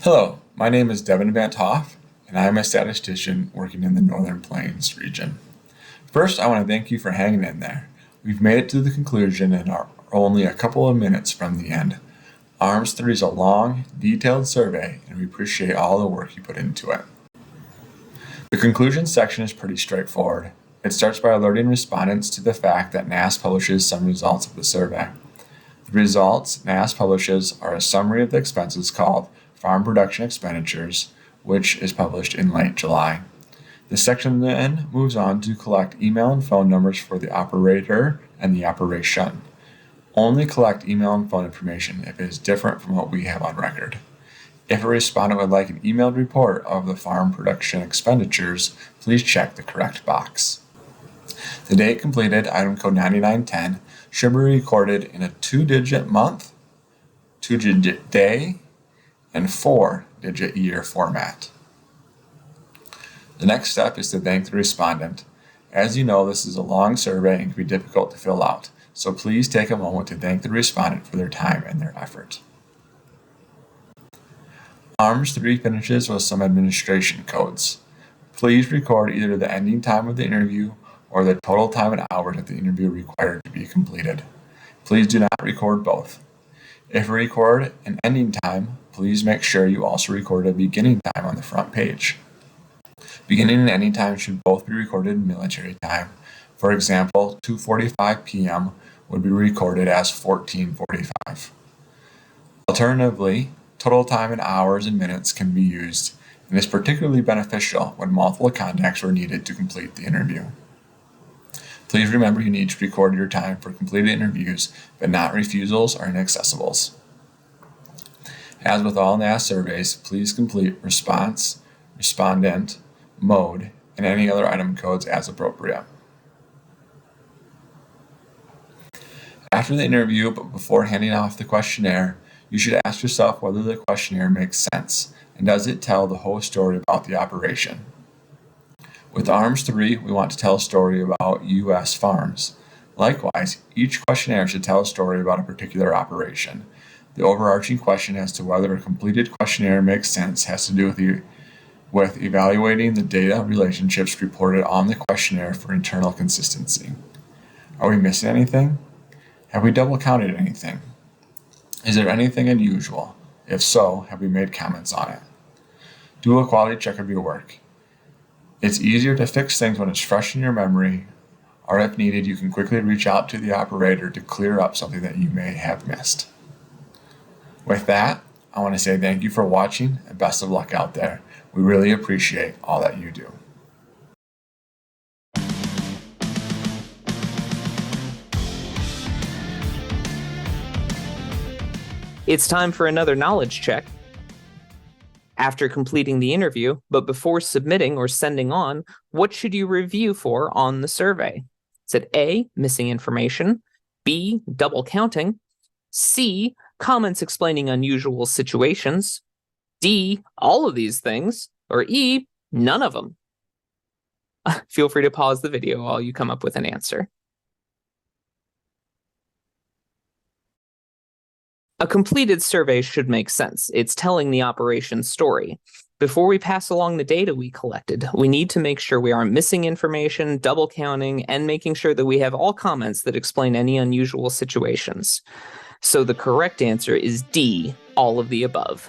Hello, my name is Devin Van Toff, and I am a statistician working in the Northern Plains region. First, I want to thank you for hanging in there. We've made it to the conclusion and are only a couple of minutes from the end. ARMS 3 is a long, detailed survey, and we appreciate all the work you put into it. The conclusion section is pretty straightforward. It starts by alerting respondents to the fact that NASS publishes some results of the survey. The results NASS publishes are a summary of the expenses called Farm Production Expenditures, which is published in late July. This section then moves on to collect email and phone numbers for the operator and the operation. Only collect email and phone information if it is different from what we have on record. If a respondent would like an emailed report of the farm production expenditures, please check the correct box. The date completed, item code 9910, should be recorded in a 2-digit month, 2-digit day, and 4-digit year format. The next step is to thank the respondent. As you know, this is a long survey and can be difficult to fill out, so please take a moment to thank the respondent for their time and their effort. ARMS 3 finishes with some administration codes. Please record either the ending time of the interview or the total time in hours that the interview required to be completed. Please do not record both. If you record an ending time, please make sure you also record a beginning time on the front page. Beginning and ending time should both be recorded in military time. For example, 2:45 p.m. would be recorded as 14:45. Alternatively, total time in hours and minutes can be used, and is particularly beneficial when multiple contacts are needed to complete the interview. Please remember you need to record your time for completed interviews, but not refusals or inaccessibles. As with all NASS surveys, please complete response, respondent, mode, and any other item codes as appropriate. After the interview, but before handing off the questionnaire, you should ask yourself whether the questionnaire makes sense, and does it tell the whole story about the operation. With ARMS 3, we want to tell a story about U.S. farms. Likewise, each questionnaire should tell a story about a particular operation. The overarching question as to whether a completed questionnaire makes sense has to do with evaluating the data relationships reported on the questionnaire for internal consistency. Are we missing anything? Have we double counted anything? Is there anything unusual? If so, have we made comments on it? Do a quality check of your work. It's easier to fix things when it's fresh in your memory, or if needed, you can quickly reach out to the operator to clear up something that you may have missed. With that, I want to say thank you for watching and best of luck out there. We really appreciate all that you do. It's time for another knowledge check. After completing the interview, but before submitting or sending on, what should you review for on the survey? Is it A, missing information, B, double counting, C, comments explaining unusual situations, D, all of these things, or E, none of them? Feel free to pause the video while you come up with an answer. A completed survey should make sense. It's telling the operation's story. Before we pass along the data we collected, we need to make sure we aren't missing information, double counting, and making sure that we have all comments that explain any unusual situations. So the correct answer is D, all of the above.